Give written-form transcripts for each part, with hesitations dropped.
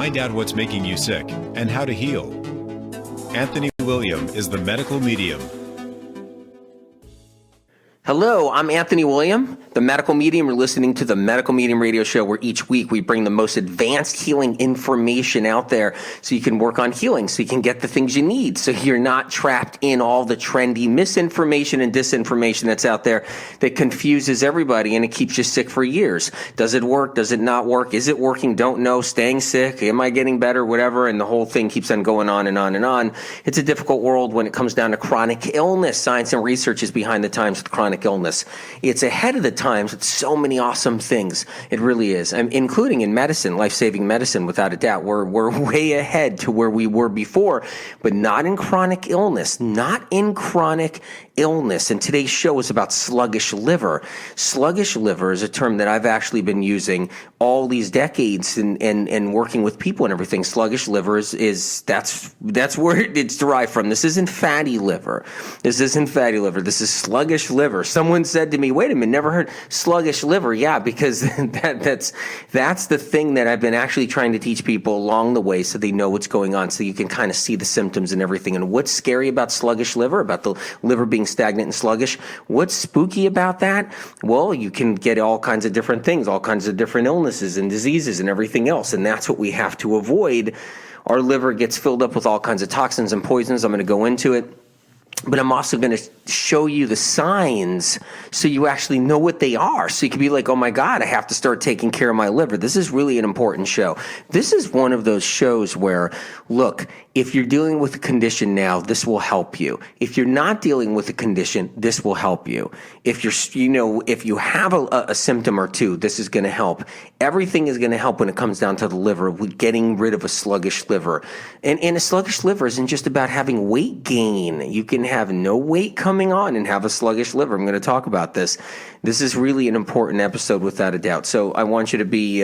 Find out what's making you sick and how to heal. Anthony William is the medical medium. Hello, I'm Anthony William, the medical medium. You're listening to the Medical Medium Radio Show, where each week we bring the most advanced healing information out there so you can work on healing, so you can get the things you need, so you're not trapped in all the trendy misinformation and disinformation that's out there that confuses everybody and it keeps you sick for years. Does it work? Does it not work? Is it working? Don't know. Staying sick? Am I getting better? Whatever. And the whole thing keeps on going on and on and on. It's a difficult world when it comes down to chronic illness. Science and research is behind the times with chronic illness. It's ahead of the times with so many awesome things. It really is, including in medicine, life-saving medicine, without a doubt. We're way ahead to where we were before, but not in chronic illness. Not in chronic illness. And today's show is about sluggish liver. Sluggish liver is a term that I've actually been using all these decades and working with people and everything. Sluggish liver that's where it's derived from. This isn't fatty liver. This isn't fatty liver. This is sluggish liver. Someone said to me, wait a minute, never heard sluggish liver. Yeah, because that's the thing that I've been actually trying to teach people along the way so they know what's going on, so you can kind of see the symptoms and everything. And what's scary about sluggish liver, about the liver being stagnant and sluggish? What's spooky about that? Well, you can get all kinds of different things, all kinds of different illnesses and diseases and everything else. And that's what we have to avoid. Our liver gets filled up with all kinds of toxins and poisons. I'm going to go into it. But I'm also going to show you the signs so you actually know what they are. So you can be like, oh my God, I have to start taking care of my liver. This is really an important show. This is one of those shows where, look, if you're dealing with a condition now, this will help you. If you're not dealing with a condition, this will help you. If if you have a symptom or two, this is going to help. Everything is going to help when it comes down to the liver, with getting rid of a sluggish liver. And a sluggish liver isn't just about having weight gain. You can have no weight coming on and have a sluggish liver. I'm going to talk about this. This is really an important episode, without a doubt. So I want you to be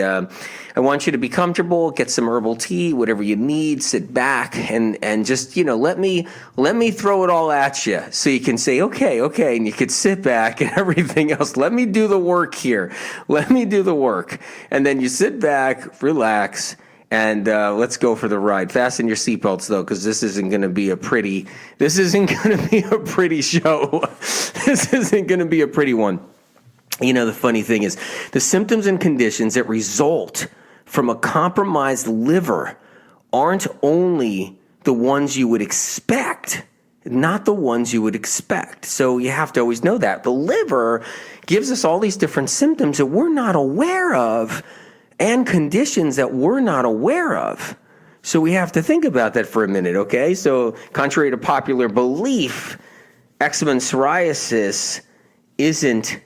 comfortable, get some herbal tea, whatever you need, sit back and just, let me throw it all at you so you can say, okay, and you could sit back and everything else. Let me do the work here. Let me do the work. And then you sit back, relax, and let's go for the ride. Fasten your seatbelts, though, because this isn't going to be a pretty show. This isn't going to be a pretty one. The funny thing is, the symptoms and conditions that result from a compromised liver aren't only the ones you would expect, not the ones you would expect. So you have to always know that. The liver gives us all these different symptoms that we're not aware of, and conditions that we're not aware of. So we have to think about that for a minute, okay? So contrary to popular belief, eczema and psoriasis isn't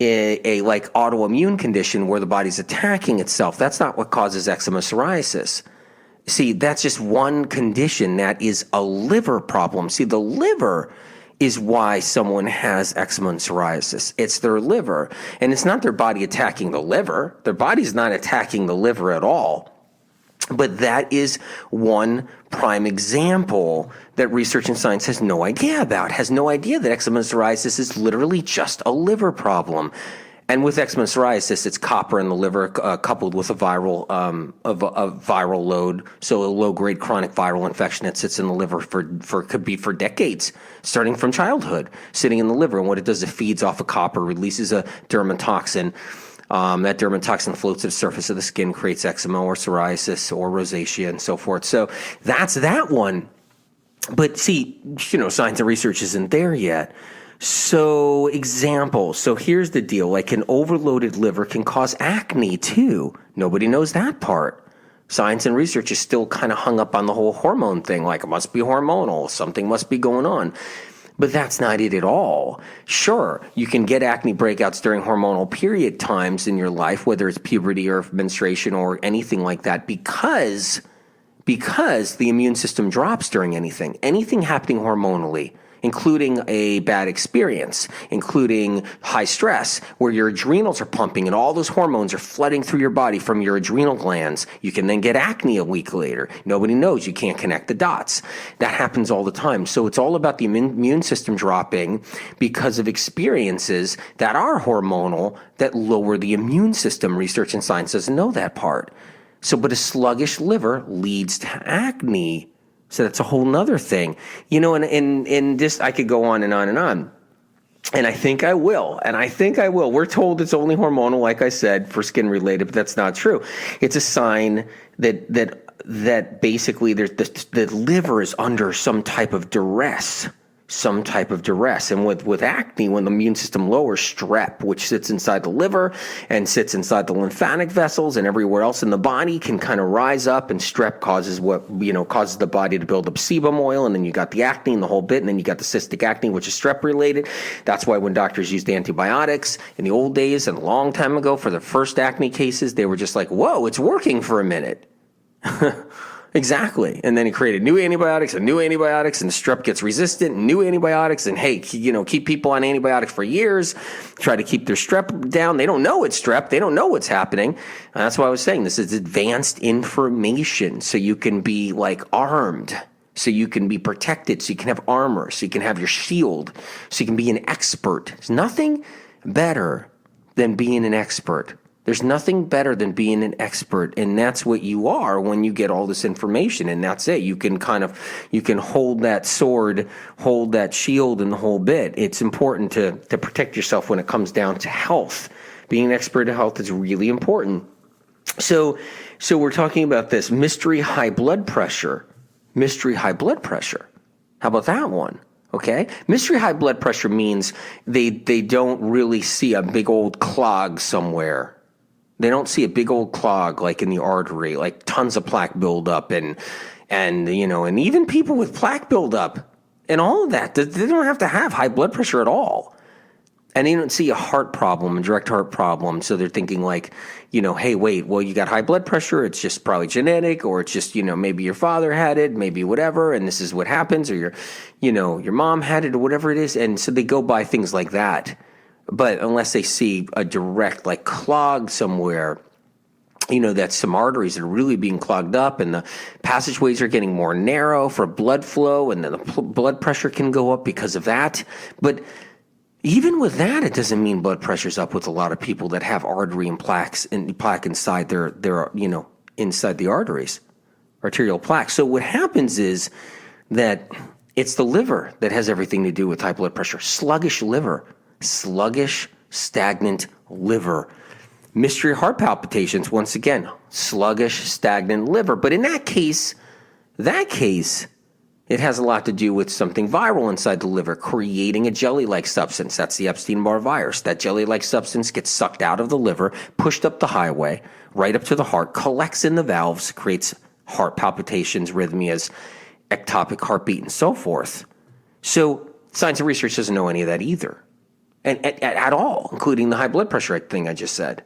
a like autoimmune condition where the body's attacking itself. That's not what causes eczema and psoriasis. See, that's just one condition that is a liver problem. See, the liver is why someone has eczema and psoriasis. It's their liver. And it's not their body attacking the liver. Their body's not attacking the liver at all. But that is one prime example that research and science has no idea about, has no idea that eczema and psoriasis is literally just a liver problem. And with eczema and psoriasis, it's copper in the liver coupled with a viral load, so a low-grade chronic viral infection that sits in the liver could be for decades, starting from childhood, sitting in the liver. And what it does, it feeds off of copper, releases a dermatoxin. That dermatoxin floats to the surface of the skin, creates eczema or psoriasis or rosacea and so forth. So that's that one. But see, science and research isn't there yet. So here's the deal. Like, an overloaded liver can cause acne too. Nobody knows that part. Science and research is still kind of hung up on the whole hormone thing, like it must be hormonal, something must be going on. But that's not it at all. Sure, you can get acne breakouts during hormonal period times in your life, whether it's puberty or menstruation or anything like that, because the immune system drops during anything happening hormonally, including a bad experience, including high stress, where your adrenals are pumping and all those hormones are flooding through your body from your adrenal glands. You can then get acne a week later. Nobody knows. You can't connect the dots. That happens all the time. So it's all about the immune system dropping because of experiences that are hormonal that lower the immune system. Research and science doesn't know that part. So, but a sluggish liver leads to acne. So that's a whole nother thing. And this, I could go on and on and on. And I think I will. We're told it's only hormonal, like I said, for skin related, but that's not true. It's a sign that basically the liver is under some type of duress. And with acne, when the immune system lowers, strep, which sits inside the liver and sits inside the lymphatic vessels and everywhere else in the body, can kind of rise up, and strep causes causes the body to build up sebum oil, and then you got the acne and the whole bit, and then you got the cystic acne, which is strep related. That's why when doctors used antibiotics in the old days and a long time ago for the first acne cases, they were just like, whoa, it's working for a minute. Exactly. And then he created new antibiotics, and the strep gets resistant, and new antibiotics, and hey, keep people on antibiotics for years, try to keep their strep down. They don't know it's strep. They don't know what's happening. And that's why I was saying this is advanced information, so you can be like armed, so you can be protected, so you can have armor, so you can have your shield, so you can be an expert. There's nothing better than being an expert. There's nothing better than being an expert, and that's what you are when you get all this information, and that's it. You can hold that sword, hold that shield, and the whole bit. It's important to protect yourself when it comes down to health. Being an expert in health is really important. So we're talking about this mystery high blood pressure. How about that one? Okay. Mystery high blood pressure means they don't really see a big old clog somewhere. They don't see a big old clog like in the artery, like tons of plaque buildup and even people with plaque buildup and all of that, they don't have to have high blood pressure at all. And they don't see a heart problem, a direct heart problem. So they're thinking like, hey, wait, well, you got high blood pressure. It's just probably genetic, or it's just, maybe your father had it, maybe whatever. And this is what happens, or your mom had it, or whatever it is. And so they go by things like that. But unless they see a direct like clog somewhere, that some arteries are really being clogged up and the passageways are getting more narrow for blood flow, and then the blood pressure can go up because of that. But even with that, it doesn't mean blood pressure's up with a lot of people that have artery and plaque inside their inside the arteries, arterial plaque. So what happens is that it's the liver that has everything to do with high blood pressure. Sluggish, stagnant liver. Mystery heart palpitations, once again, sluggish, stagnant liver. But in that case, it has a lot to do with something viral inside the liver, creating a jelly-like substance. That's the Epstein-Barr virus. That jelly-like substance gets sucked out of the liver, pushed up the highway, right up to the heart, collects in the valves, creates heart palpitations, arrhythmias, ectopic heartbeat, and so forth. So science and research doesn't know any of that either. And at all, including the high blood pressure thing I just said.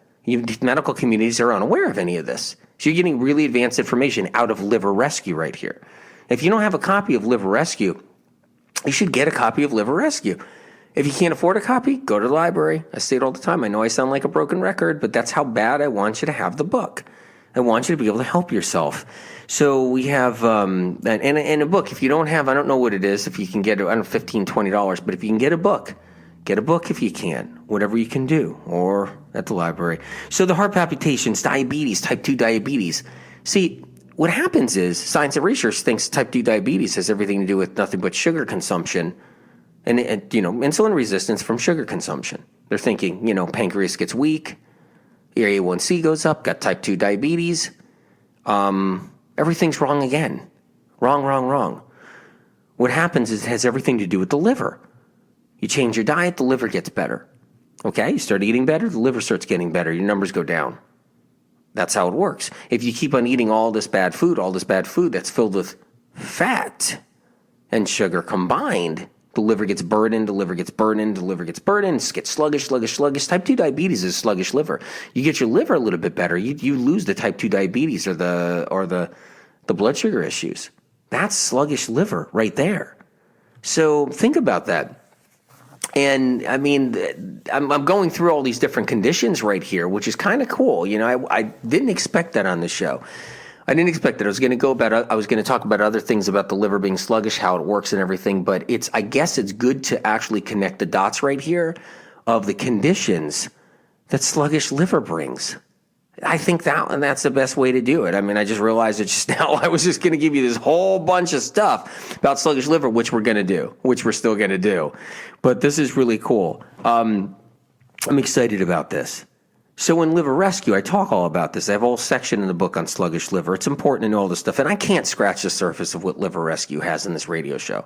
Medical communities are unaware of any of this. So you're getting really advanced information out of Liver Rescue right here. If you don't have a copy of Liver Rescue, you should get a copy of Liver Rescue. If you can't afford a copy, go to the library. I say it all the time. I know I sound like a broken record, but that's how bad I want you to have the book. I want you to be able to help yourself. So we have and a book. If you don't have, I don't know what it is, if you can get it, I don't know, $15, $20, but if you can get a book if you can, whatever you can do, or at the library. So the heart palpitations, diabetes, type 2 diabetes. See, what happens is science and research thinks type 2 diabetes has everything to do with nothing but sugar consumption and insulin resistance from sugar consumption. They're thinking, pancreas gets weak, your A1C goes up, got type 2 diabetes. Everything's wrong again. Wrong. What happens is it has everything to do with the liver. You change your diet, the liver gets better. Okay, you start eating better, the liver starts getting better, your numbers go down. That's how it works. If you keep on eating all this bad food that's filled with fat and sugar combined, the liver gets burdened, it gets sluggish. Type 2 diabetes is sluggish liver. You get your liver a little bit better, you lose the type 2 diabetes or the blood sugar issues. That's sluggish liver right there. So think about that. And I mean, I'm going through all these different conditions right here, which is kind of cool. I didn't expect that on the show. I didn't expect that. I was going to talk about other things about the liver being sluggish, how it works and everything. But I guess it's good to actually connect the dots right here of the conditions that sluggish liver brings. I think that's the best way to do it. I mean, I just realized it just now. I was just going to give you this whole bunch of stuff about sluggish liver, which we're still going to do. But this is really cool. I'm excited about this. So in Liver Rescue, I talk all about this. I have a whole section in the book on sluggish liver. It's important to know all this stuff. And I can't scratch the surface of what Liver Rescue has in this radio show.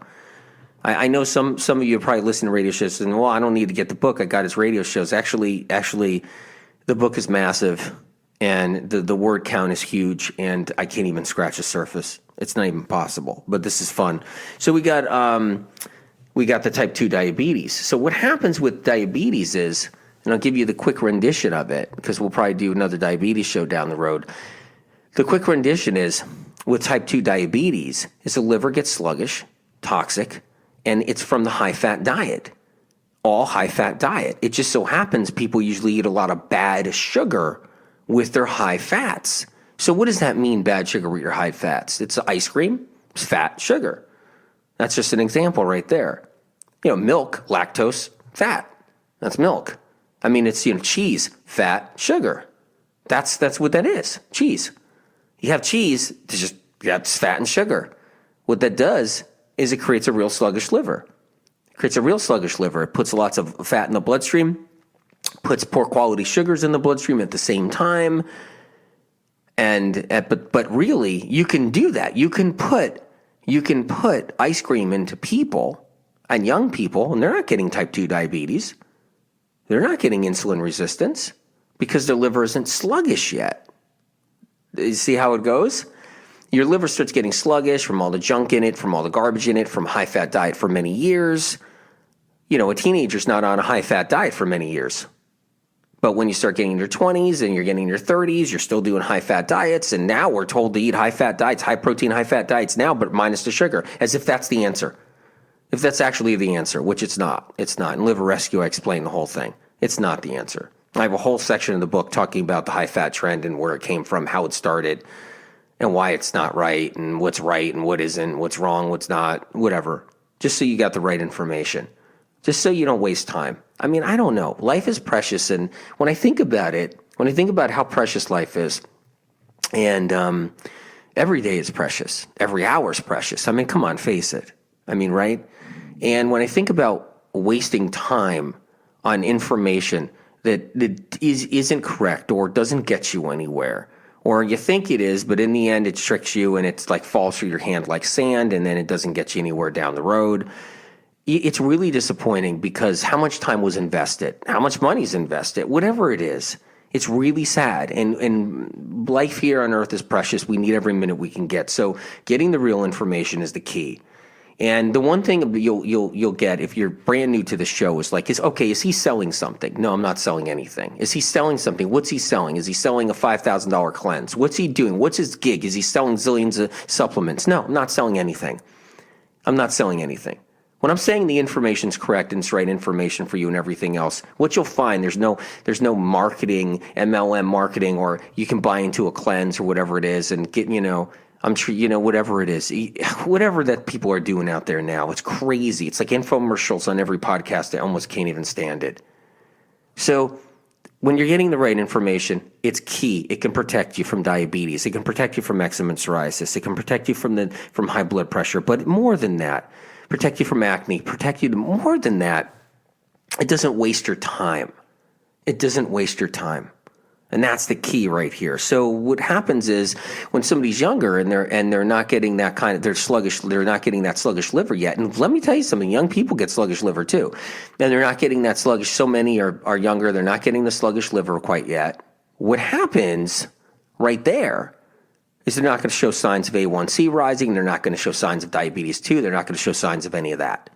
I know some of you are probably listening to radio shows and, well, I don't need to get the book. I got his radio shows. Actually, the book is massive, and the word count is huge, and I can't even scratch the surface. It's not even possible, but this is fun. So we got the type 2 diabetes. So what happens with diabetes is, and I'll give you the quick rendition of it because we'll probably do another diabetes show down the road. The quick rendition is with type 2 diabetes is the liver gets sluggish, toxic, and it's from the high-fat diet, all high-fat diet. It just so happens people usually eat a lot of bad sugar with their high fats. So what does that mean, bad sugar with your high fats? It's ice cream, it's fat, sugar. That's just an example right there. Milk, lactose, fat. That's milk. I mean, it's, cheese, fat, sugar. That's what that is, cheese. You have cheese, that's fat and sugar. What that does is it creates a real sluggish liver. It puts lots of fat in the bloodstream, puts poor quality sugars in the bloodstream at the same time. But really, you can do that. You can put ice cream into people and young people, and they're not getting type 2 diabetes. They're not getting insulin resistance because their liver isn't sluggish yet. You see how it goes? Your liver starts getting sluggish from all the junk in it, from all the garbage in it, from high-fat diet for many years. A teenager's not on a high-fat diet for many years. But when you start getting in your 20s and you're getting in your 30s, you're still doing high-fat diets, and now we're told to eat high-fat diets, high-protein, high-fat diets now, but minus the sugar, as if that's the answer. If that's actually the answer, which it's not. It's not. In Liver Rescue, I explain the whole thing. It's not the answer. I have a whole section in the book talking about the high-fat trend and where it came from, how it started, and why it's not right, and what's right and what isn't, what's wrong, what's not, whatever. Just so you got the right information. Just so you don't waste time. I mean, I don't know. Life is precious, and when I think about it, how precious life is, and every day is precious. Every hour is precious. I mean, come on, face it. I mean, right? And when I think about wasting time on information that isn't correct or doesn't get you anywhere, or you think it is, but in the end it tricks you and it's like falls through your hand like sand, and then it doesn't get you anywhere down the road. It's really disappointing because how much time was invested, how much money is invested, whatever it is, it's really sad. And life here on earth is precious. We need every minute we can get. So getting the real information is the key. And the one thing you'll get if you're brand new to the show is like, is he selling something? No, I'm not selling anything. Is he selling something? What's he selling? Is he selling a $5,000 cleanse? What's he doing? What's his gig? Is he selling zillions of supplements? No, I'm not selling anything. I'm not selling anything. When I'm saying the information's correct and it's right information for you and everything else, what you'll find, there's no marketing, MLM marketing, or you can buy into a cleanse or whatever it is and get, I'm sure, whatever it is, whatever that people are doing out there now, it's crazy. It's like infomercials on every podcast. I almost can't even stand it. So when you're getting the right information, it's key. It can protect you from diabetes. It can protect you from eczema and psoriasis. It can protect you from high blood pressure. But more than that, protect you from acne, protect you more than that. It doesn't waste your time. It doesn't waste your time. And that's the key right here. So what happens is when somebody's younger and they're not getting that they're sluggish, they're not getting that sluggish liver yet. And let me tell you something, young people get sluggish liver too. And they're not getting that sluggish. So many are younger, they're not getting the sluggish liver quite yet. What happens right there is they're not going to show signs of A1C rising. They're not going to show signs of diabetes 2. They're not going to show signs of any of that.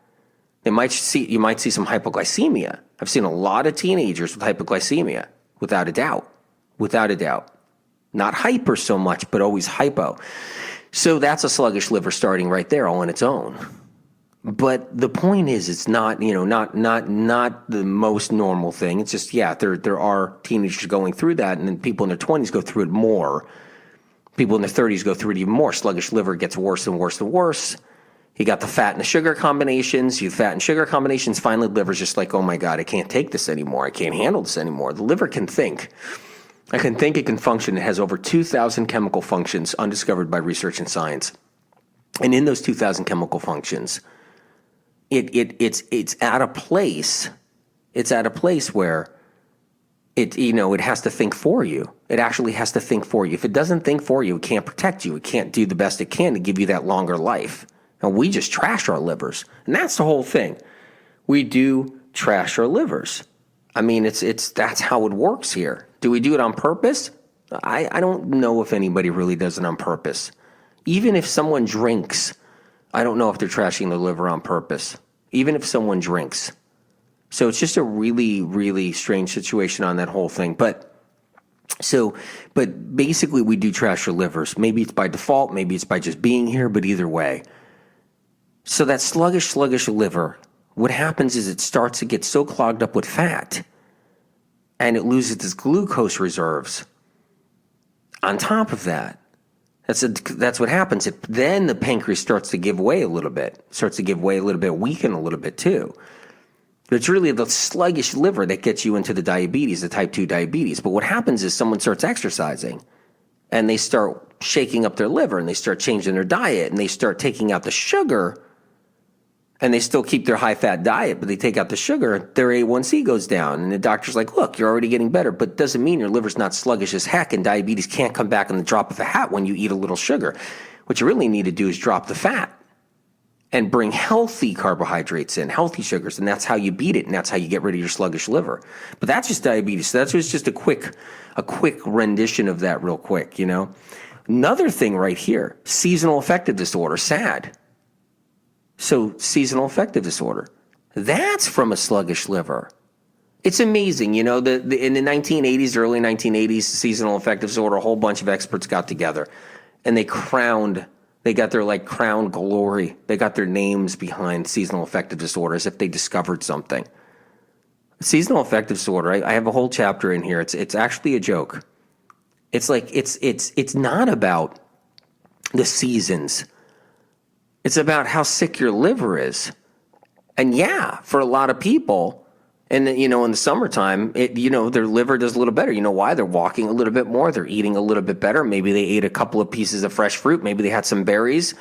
You might see some hypoglycemia. I've seen a lot of teenagers with hypoglycemia, without a doubt. Without a doubt. Not hyper so much, but always hypo. So that's a sluggish liver starting right there all on its own. But the point is, it's not, not the most normal thing. It's just, there are teenagers going through that, and then people in their 20s go through it more. People in their 30s go through it even more. Sluggish liver gets worse and worse and worse. You got the fat and the sugar combinations. Finally, the liver's just like, oh my God, I can't take this anymore. I can't handle this anymore. The liver can think. I can think, it can function. It has over 2,000 chemical functions undiscovered by research and science. And in those 2,000 chemical functions, it's at a place. It's at a place where it has to think for you. It actually has to think for you. If it doesn't think for you, it can't protect you. It can't do the best it can to give you that longer life. And we just trash our livers. And that's the whole thing. We do trash our livers. I mean, that's how it works here. Do we do it on purpose? I don't know if anybody really does it on purpose. Even if someone drinks, I don't know if they're trashing their liver on purpose. Even if someone drinks. So it's just a really, really strange situation on that whole thing. But basically we do trash our livers. Maybe it's by default, maybe it's by just being here, but either way. So that sluggish liver, what happens is it starts to get so clogged up with fat and it loses its glucose reserves. On top of that, that's what happens. Then the pancreas starts to give way a little bit, weaken a little bit too. But it's really the sluggish liver that gets you into the diabetes, the type 2 diabetes. But what happens is someone starts exercising and they start shaking up their liver and they start changing their diet and they start taking out the sugar. And they still keep their high-fat diet, but they take out the sugar, their A1C goes down. And the doctor's like, look, you're already getting better, but it doesn't mean your liver's not sluggish as heck, and diabetes can't come back in the drop of a hat when you eat a little sugar. What you really need to do is drop the fat and bring healthy carbohydrates in, healthy sugars, and that's how you beat it, and that's how you get rid of your sluggish liver. But that's just diabetes. So that's just a quick rendition of that real quick, Another thing right here, seasonal affective disorder, SAD. So seasonal affective disorder, that's from a sluggish liver. It's amazing, in the 1980s, early 1980s, seasonal affective disorder, a whole bunch of experts got together and they got their crown glory. They got their names behind seasonal affective disorder as if they discovered something. Seasonal affective disorder, I have a whole chapter in here. It's actually a joke. It's it's not about the seasons. It's about how sick your liver is. And yeah, for a lot of people, and in the summertime, their liver does a little better. You know why? They're walking a little bit more. They're eating a little bit better. Maybe they ate a couple of pieces of fresh fruit. Maybe they had some berries.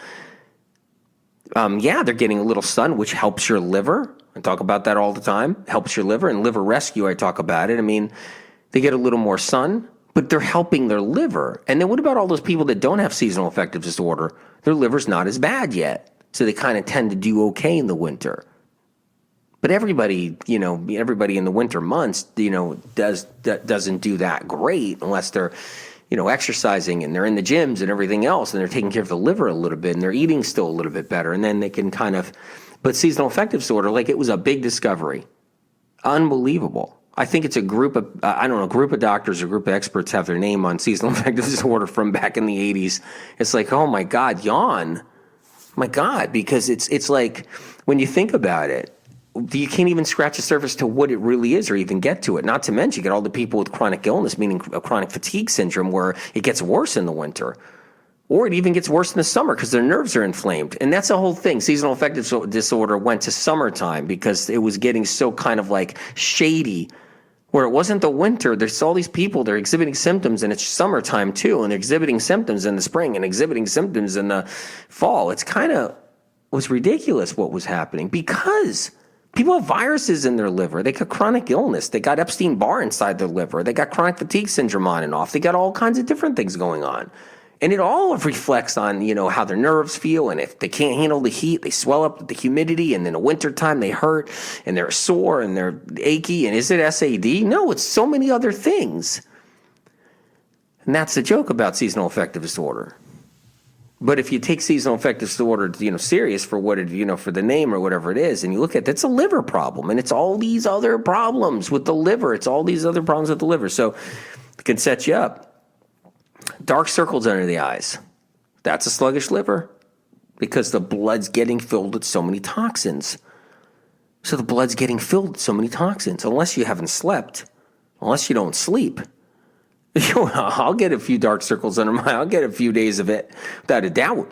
They're getting a little sun, which helps your liver. I talk about that all the time. Helps your liver. And Liver Rescue, I talk about it. I mean, they get a little more sun, but they're helping their liver. And then what about all those people that don't have seasonal affective disorder? Their liver's not as bad yet. So they kind of tend to do okay in the winter. But everybody in the winter months, doesn't do that great unless they're, exercising and they're in the gyms and everything else and they're taking care of the liver a little bit and they're eating still a little bit better. And then they can but seasonal affective disorder, it was a big discovery. Unbelievable. I think it's a group of, group of doctors or group of experts have their name on seasonal affective disorder from back in the 80s. It's like, oh my God, yawn. My God, because it's like, when you think about it, you can't even scratch the surface to what it really is or even get to it. Not to mention, you get all the people with chronic illness, meaning a chronic fatigue syndrome, where it gets worse in the winter. Or it even gets worse in the summer because their nerves are inflamed. And that's the whole thing. Seasonal affective disorder went to summertime because it was getting so kind of shady, where it wasn't the winter. There's all these people, they're exhibiting symptoms, and it's summertime too, and they're exhibiting symptoms in the spring and exhibiting symptoms in the fall. It was ridiculous what was happening because people have viruses in their liver. They got chronic illness. They got Epstein-Barr inside their liver. They got chronic fatigue syndrome on and off. They got all kinds of different things going on. And it all reflects on, how their nerves feel. And if they can't handle the heat, they swell up with the humidity. And in the wintertime, they hurt and they're sore and they're achy. And is it SAD? No, it's so many other things. And that's the joke about seasonal affective disorder. But if you take seasonal affective disorder, serious for what it, for the name or whatever it is, and you look at it, it's a liver problem. And it's all these other problems with the liver. It's all these other problems with the liver. So it can set you up. Dark circles under the eyes. That's a sluggish liver because the blood's getting filled with so many toxins. So the blood's getting filled with so many toxins. Unless you haven't slept, unless you don't sleep, I'll get a few dark circles under my, I'll get a few days of it without a doubt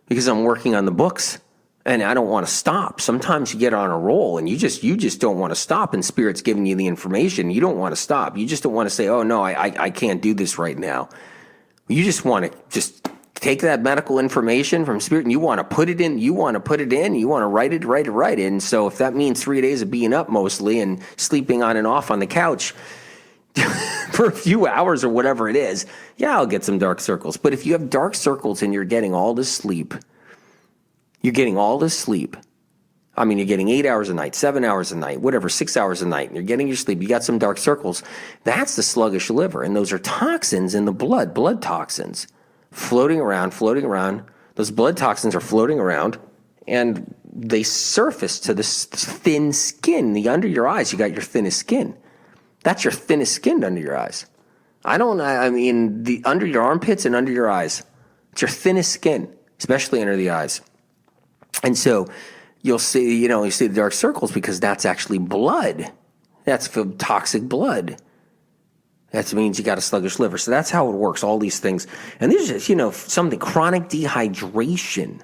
because I'm working on the books And I don't want to stop. Sometimes you get on a roll and you just don't want to stop, and Spirit's giving you the information. You don't want to stop. You just don't want to say, oh no, I can't do this right now. You just want to just take that medical information from Spirit and you want to put it in, you want to write it in. So if that means 3 days of being up mostly and sleeping on and off on the couch for a few hours or whatever it is, yeah, I'll get some dark circles. But if you have dark circles and you're getting all this sleep, I mean, you're getting 8 hours a night, 7 hours a night, whatever, 6 hours a night, and you're getting your sleep, you got some dark circles, that's the sluggish liver. And those are toxins in the blood toxins floating around. Those blood toxins are floating around, and they surface to this thin skin. Under your eyes, you got your thinnest skin. That's your thinnest skin under your eyes. I mean, under your armpits and under your eyes, it's your thinnest skin, especially under the eyes. And so you'll see, you see the dark circles because that's actually blood. That's toxic blood. That means you got a sluggish liver. So that's how it works, all these things. And there's just, something, chronic dehydration.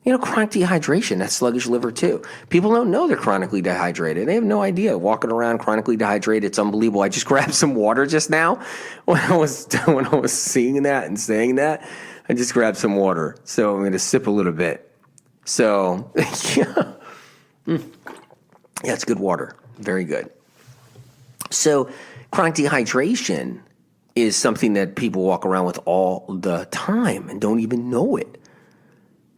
Chronic dehydration, that's sluggish liver too. People don't know they're chronically dehydrated. They have no idea. Walking around chronically dehydrated, it's unbelievable. I just grabbed some water just now when I was seeing that and saying that. I just grabbed some water. So I'm going to sip a little bit. So, yeah, it's good water. Very good. So, chronic dehydration is something that people walk around with all the time and don't even know it.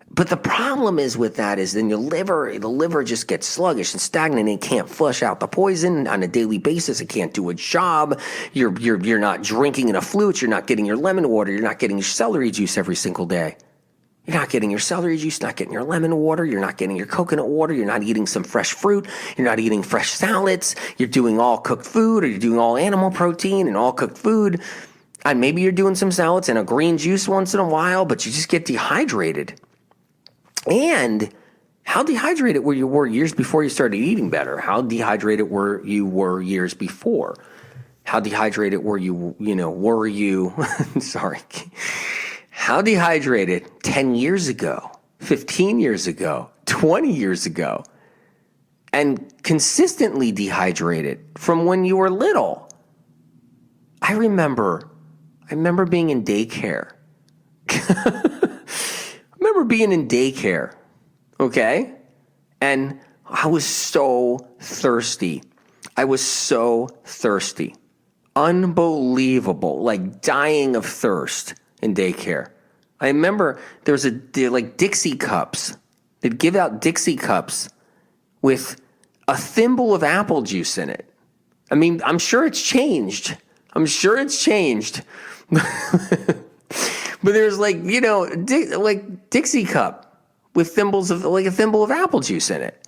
But the problem is with that is then the liver just gets sluggish and stagnant and can't flush out the poison on a daily basis. It can't do its job. You're not drinking enough fluids. You're not getting your lemon water. You're not getting your celery juice every single day. You're not getting your celery juice, not getting your lemon water, you're not getting your coconut water, you're not eating some fresh fruit, you're not eating fresh salads, you're doing all cooked food, or you're doing all animal protein and all cooked food. And maybe you're doing some salads and a green juice once in a while, but you just get dehydrated. And how dehydrated were you years before you started eating better? How dehydrated were you years before? How dehydrated were you, sorry. How dehydrated 10 years ago, 15 years ago, 20 years ago, and consistently dehydrated from when you were little. I remember being in daycare. Okay? And I was so thirsty. Unbelievable, like dying of thirst. In daycare, I remember there was Dixie cups. They'd give out Dixie cups with a thimble of apple juice in it. I mean, I'm sure it's changed. But there's Dixie cup with thimbles of a thimble of apple juice in it.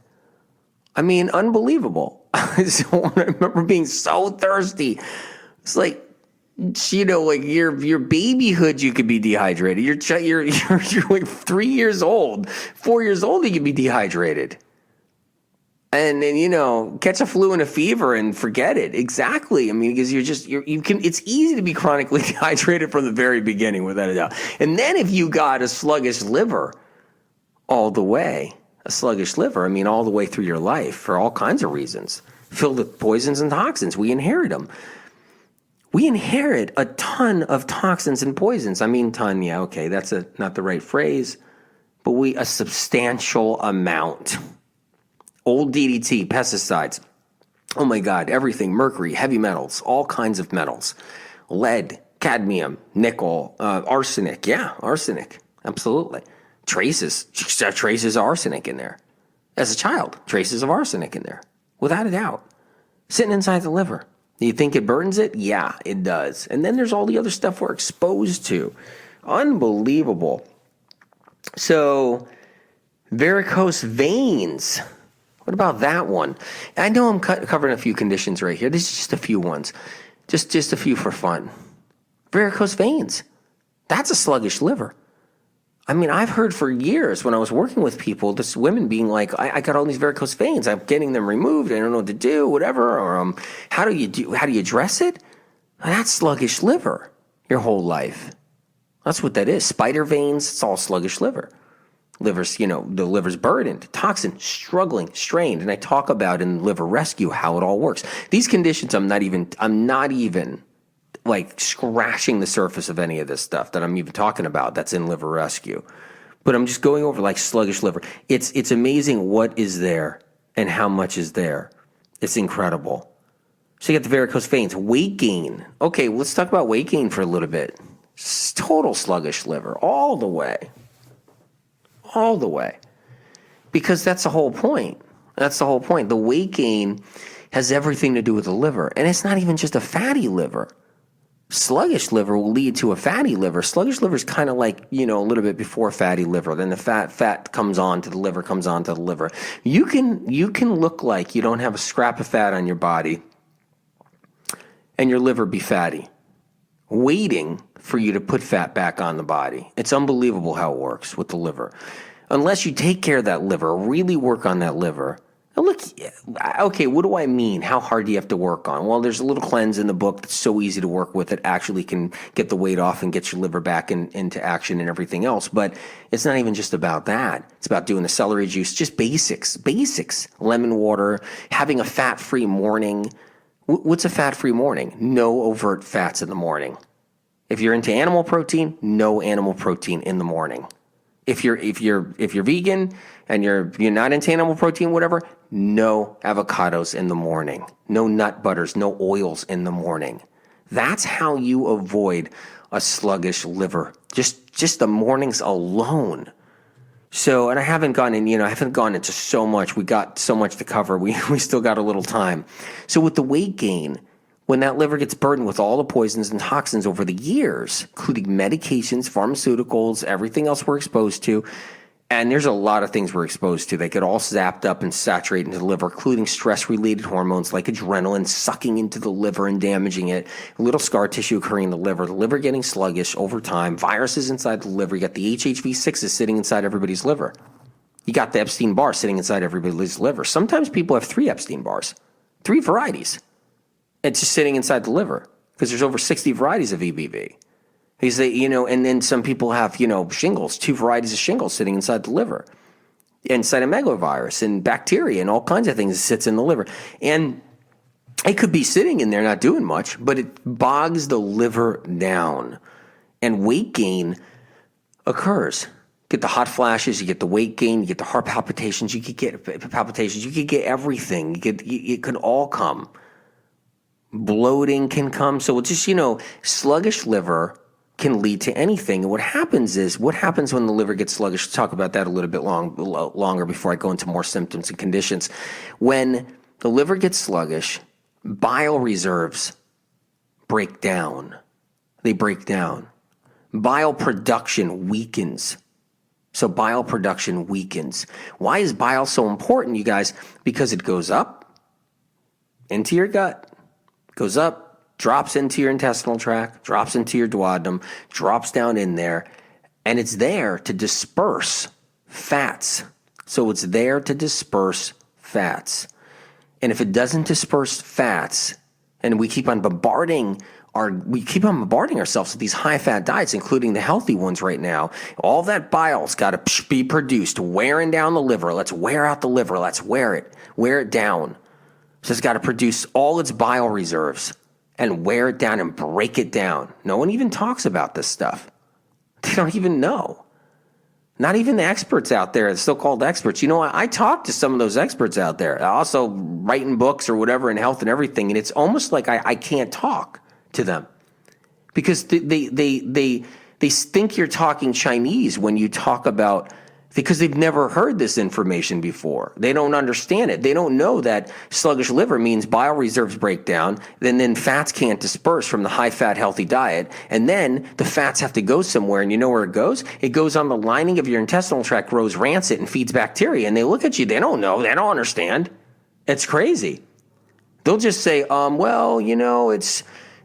I mean, unbelievable. So I remember being so thirsty. It's your babyhood, you could be dehydrated. You're like 3 years old, 4 years old, you could be dehydrated. And then, catch a flu and a fever and forget it. Exactly. I mean, because it's easy to be chronically dehydrated from the very beginning, without a doubt. And then if you got a sluggish liver all the way, all the way through your life for all kinds of reasons, filled with poisons and toxins, we inherit them. We inherit a ton of toxins and poisons. I mean, ton, yeah, okay, that's not the right phrase, but a substantial amount. Old DDT, pesticides, oh my God, everything, mercury, heavy metals, all kinds of metals, lead, cadmium, nickel, arsenic, absolutely. Traces of arsenic in there. As a child, traces of arsenic in there, without a doubt, sitting inside the liver. Do you think it burdens it? Yeah, it does. And then there's all the other stuff we're exposed to. Unbelievable. So, varicose veins. What about that one? I know I'm covering a few conditions right here. This is just a few ones. Just a few for fun. Varicose veins. That's a sluggish liver. I mean, I've heard for years when I was working with people, this women being like, I got all these varicose veins. I'm getting them removed. I don't know what to do, whatever. Or how do you address it? That's sluggish liver your whole life. That's what that is. Spider veins, it's all sluggish liver. The liver's burdened, toxin, struggling, strained. And I talk about in Liver Rescue how it all works. These conditions, I'm not even like scratching the surface of any of this stuff that I'm even talking about that's in Liver Rescue. But I'm just going over like sluggish liver. It's amazing what is there and how much is there. It's incredible. So you got the varicose veins, weight gain. Okay, let's talk about weight gain for a little bit. Total sluggish liver, all the way. All the way. Because that's the whole point. That's the whole point. The weight gain has everything to do with the liver. And it's not even just a fatty liver. Sluggish liver will lead to a fatty liver. Sluggish liver is kind of like, a little bit before fatty liver. Then the fat comes on to the liver, comes on to the liver. You can look like you don't have a scrap of fat on your body and your liver be fatty, waiting for you to put fat back on the body. It's unbelievable how it works with the liver. Unless you take care of that liver, really work on that liver. Now look, okay, what do I mean? How hard do you have to work on? Well, there's a little cleanse in the book that's so easy to work with. It actually can get the weight off and get your liver back into action and everything else. But it's not even just about that. It's about doing the celery juice, just basics. Lemon water, having a fat-free morning. What's a fat-free morning? No overt fats in the morning. If you're into animal protein, no animal protein in the morning. If you're vegan and you're not into animal protein, whatever, no avocados in the morning, no nut butters, no oils in the morning. That's how you avoid a sluggish liver. Just the mornings alone. So, and I haven't gone into so much. We got so much to cover. We still got a little time. So with the weight gain, when that liver gets burdened with all the poisons and toxins over the years, including medications, pharmaceuticals, everything else we're exposed to, and there's a lot of things we're exposed to. They get all zapped up and saturate into the liver, including stress-related hormones like adrenaline sucking into the liver and damaging it, little scar tissue occurring in the liver getting sluggish over time, viruses inside the liver. You got the HHV6s sitting inside everybody's liver. You got the Epstein-Barr sitting inside everybody's liver. Sometimes people have 3 Epstein-Barrs, 3 varieties. It's just sitting inside the liver because there's over 60 varieties of EBV. And then some people have, shingles, 2 varieties of shingles sitting inside the liver, and cytomegalovirus and bacteria and all kinds of things that sits in the liver. And it could be sitting in there not doing much, but it bogs the liver down, and weight gain occurs. Get the hot flashes, you get the weight gain, you get the heart palpitations, you could get everything. It could all come. Bloating can come. So it's just, sluggish liver can lead to anything. And what happens when the liver gets sluggish? We'll talk about that a little bit longer before I go into more symptoms and conditions. When the liver gets sluggish, bile reserves break down. They break down. Bile production weakens. So bile production weakens. Why is bile so important, you guys? Because it goes up into your gut, goes up, drops into your intestinal tract, drops into your duodenum, drops down in there, and it's there to disperse fats. So it's there to disperse fats. And if it doesn't disperse fats, and we keep on bombarding ourselves with these high-fat diets, including the healthy ones right now, all that bile's got to be produced, wearing down the liver. Let's wear out the liver. Let's wear it down. So it's got to produce all its bile reserves and wear it down and break it down. No one even talks about this stuff. They don't even know. Not even the experts out there, the so-called experts. I talk to some of those experts out there, also writing books or whatever in health and everything, and it's almost like I can't talk to them because they think you're talking Chinese when you talk about, because they've never heard this information before. They don't understand it. They don't know that sluggish liver means bile reserves break down, then fats can't disperse from the high-fat, healthy diet, and then the fats have to go somewhere, and you know where it goes? It goes on the lining of your intestinal tract, grows rancid, and feeds bacteria, and they look at you. They don't know. They don't understand. It's crazy. They'll just say,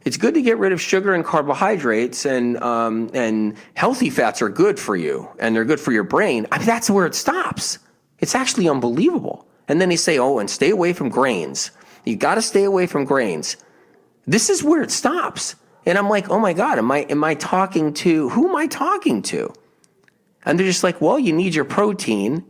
it's good to get rid of sugar and carbohydrates, and healthy fats are good for you, and they're good for your brain. That's where it stops. It's actually unbelievable. And then they say, and stay away from grains. You got to stay away from grains. This is where it stops. And I'm like, oh my God, am I talking to, who am I talking to? And they're just like, well, you need your protein,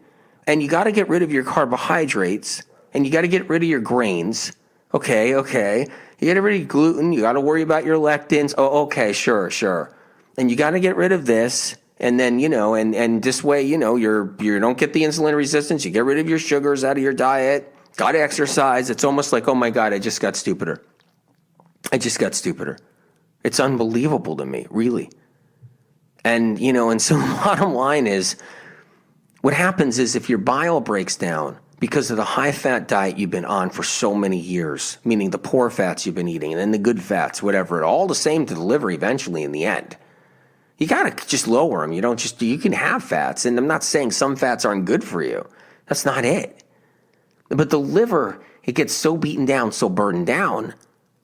and you got to get rid of your carbohydrates, and you got to get rid of your grains. Okay. You got to get rid of your gluten. You got to worry about your lectins. Oh, okay, sure. And you got to get rid of this. And then, and this way, you don't get the insulin resistance. You get rid of your sugars out of your diet. Got to exercise. It's almost like, oh my God, I just got stupider. It's unbelievable to me, really. And, and so the bottom line is, what happens is if your bile breaks down because of the high-fat diet you've been on for so many years, meaning the poor fats you've been eating and then the good fats, whatever, all the same to the liver eventually in the end. You got to just lower them. You can have fats. And I'm not saying some fats aren't good for you. That's not it. But the liver, it gets so beaten down, so burdened down,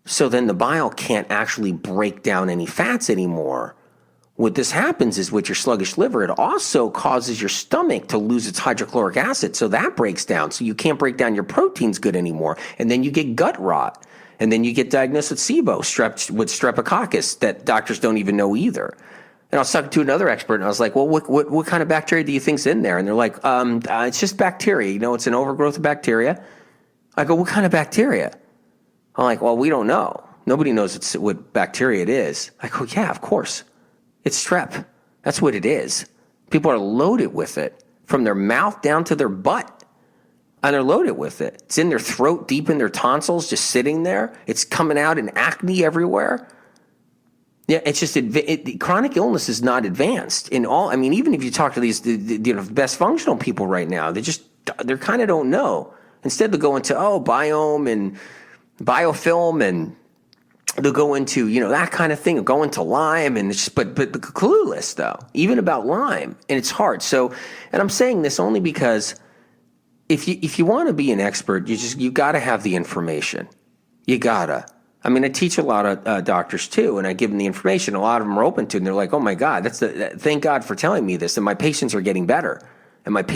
so then the bile can't actually break down any fats anymore. What this happens is with your sluggish liver, it also causes your stomach to lose its hydrochloric acid. So that breaks down. So you can't break down your proteins good anymore. And then you get gut rot. And then you get diagnosed with SIBO, with streptococcus, that doctors don't even know either. And I was talking to another expert, and I was like, well, what kind of bacteria do you think's in there? And they're like, it's just bacteria. It's an overgrowth of bacteria. I go, what kind of bacteria? I'm like, well, we don't know. Nobody knows what bacteria it is. I go, yeah, of course. It's strep. That's what it is. People are loaded with it from their mouth down to their butt. And they're loaded with it. It's in their throat, deep in their tonsils, just sitting there. It's coming out in acne everywhere. Yeah, it's just chronic illness is not advanced in all. I mean, even if you talk to these the best functional people right now, they kind of don't know. Instead, they'll go into biome and biofilm, and they'll go into that kind of thing. They'll go into Lyme, and it's but clueless though, even about Lyme, and it's hard. So, and I'm saying this only because if you want to be an expert, you got to have the information. You gotta. I mean, I teach a lot of doctors too, and I give them the information. A lot of them are open to it, and they're like, oh my God, thank God for telling me this, and my patients are getting better. And I go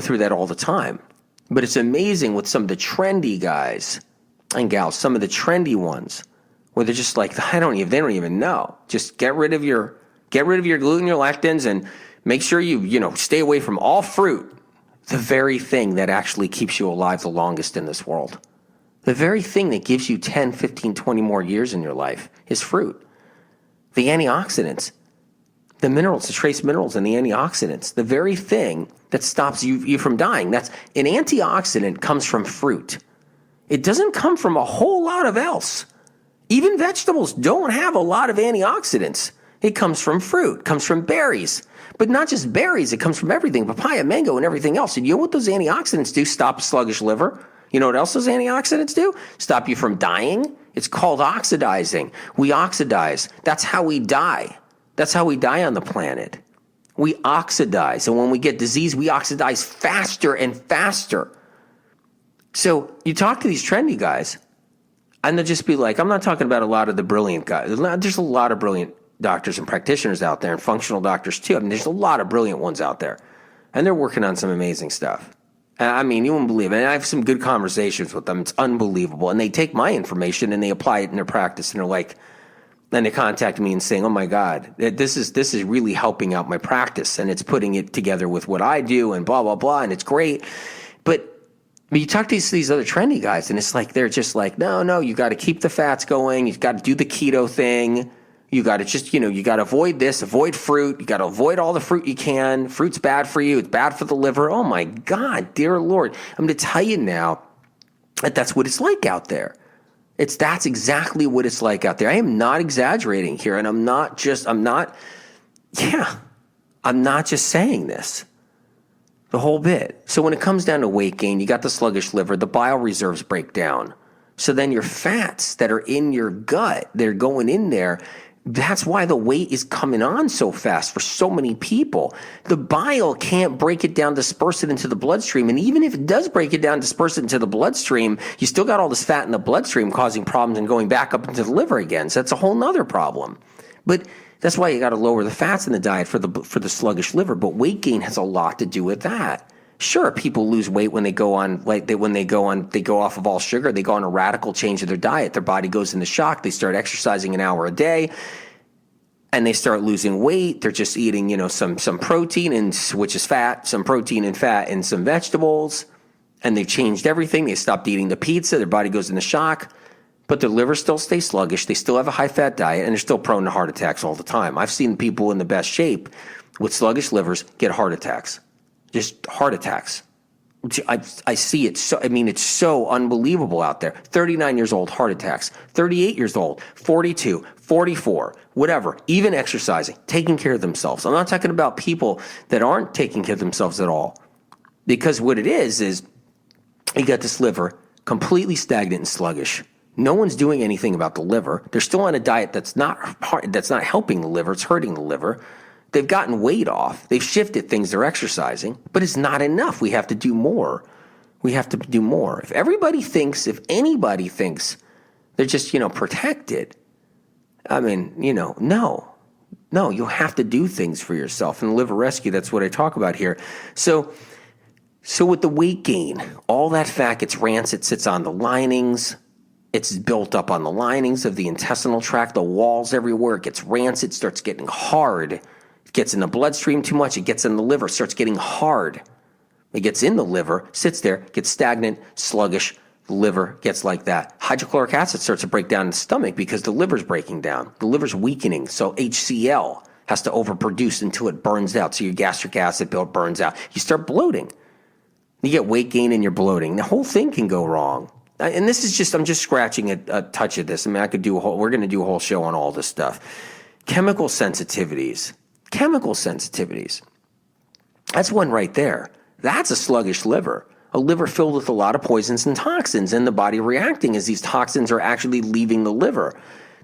through that all the time. But it's amazing with some of the trendy guys and gals, some of the trendy ones, where they're just like, they don't even know. Just get rid of your gluten, your lectins, and make sure you stay away from all fruit. The very thing that actually keeps you alive the longest in this world. The very thing that gives you 10, 15, 20 more years in your life is fruit. The antioxidants, the minerals, the trace minerals and the antioxidants, the very thing that stops you from dying. An antioxidant comes from fruit. It doesn't come from a whole lot of else. Even vegetables don't have a lot of antioxidants. It comes from fruit, comes from berries. But not just berries, it comes from everything, papaya, mango, and everything else. And you know what those antioxidants do? Stop sluggish liver. You know what else those antioxidants do? Stop you from dying. It's called oxidizing. We oxidize. That's how we die. That's how we die on the planet. We oxidize. And when we get disease, we oxidize faster and faster. So you talk to these trendy guys, and they'll just be like, I'm not talking about a lot of the brilliant guys. There's a lot of brilliant doctors and practitioners out there, and functional doctors too. I mean, there's a lot of brilliant ones out there. And they're working on some amazing stuff. I mean, you won't believe it. And I have some good conversations with them. It's unbelievable. And they take my information and they apply it in their practice. And they're like, then they contact me and saying, oh my God, this is really helping out my practice. And it's putting it together with what I do and blah, blah, blah. And it's great. But you talk to these other trendy guys, and it's like, they're just like, no, you got to keep the fats going. You've got to do the keto thing. You got to just, you got to avoid this, avoid fruit. You got to avoid all the fruit you can. Fruit's bad for you. It's bad for the liver. Oh my God, dear Lord. I'm going to tell you now that that's what it's like out there. That's exactly what it's like out there. I am not exaggerating here, and I'm not just saying this. The whole bit. So when it comes down to weight gain, you got the sluggish liver, the bile reserves break down. So then your fats that are in your gut, they're going in there. That's why the weight is coming on so fast for so many people. The bile can't break it down, disperse it into the bloodstream. And even if it does break it down, disperse it into the bloodstream, you still got all this fat in the bloodstream causing problems and going back up into the liver again. So that's a whole nother problem. But that's why you got to lower the fats in the diet for the sluggish liver. But weight gain has a lot to do with that. Sure, people lose weight when they go off of all sugar. They go on a radical change of their diet. Their body goes into shock. They start exercising an hour a day. and they start losing weight. They're just eating, some protein, and which is fat, some protein and fat, and some vegetables. And they've changed everything. They stopped eating the pizza. Their body goes into shock. But their liver still stays sluggish. They still have a high-fat diet, and they're still prone to heart attacks all the time. I've seen people in the best shape with sluggish livers get heart attacks. Just heart attacks. I see it. It's so unbelievable out there. 39 years old, heart attacks. 38 years old, 42, 44, whatever. Even exercising, taking care of themselves. I'm not talking about people that aren't taking care of themselves at all. Because what it is you got this liver completely stagnant and sluggish. No one's doing anything about the liver. They're still on a diet that's not helping the liver. It's hurting the liver. They've gotten weight off. They've shifted things. They're exercising, but it's not enough. We have to do more. We have to do more. If anybody thinks they're just, protected, no, you'll have to do things for yourself. And liver rescue, that's what I talk about here. So with the weight gain, all that fat gets rancid, sits on the linings. It's built up on the linings of the intestinal tract, the walls everywhere. It gets rancid, starts getting hard. It gets in the bloodstream too much. It gets in the liver, starts getting hard. It gets in the liver, sits there, gets stagnant, sluggish. The liver gets like that. Hydrochloric acid starts to break down in the stomach because the liver's breaking down. The liver's weakening, so HCl has to overproduce until it burns out. So your gastric acid burns out. You start bloating. You get weight gain and you're bloating. The whole thing can go wrong. And this is I'm just scratching a touch of this. we're going to do a whole show on all this stuff. Chemical sensitivities. That's one right there. That's a sluggish liver. A liver filled with a lot of poisons and toxins, and the body reacting as these toxins are actually leaving the liver.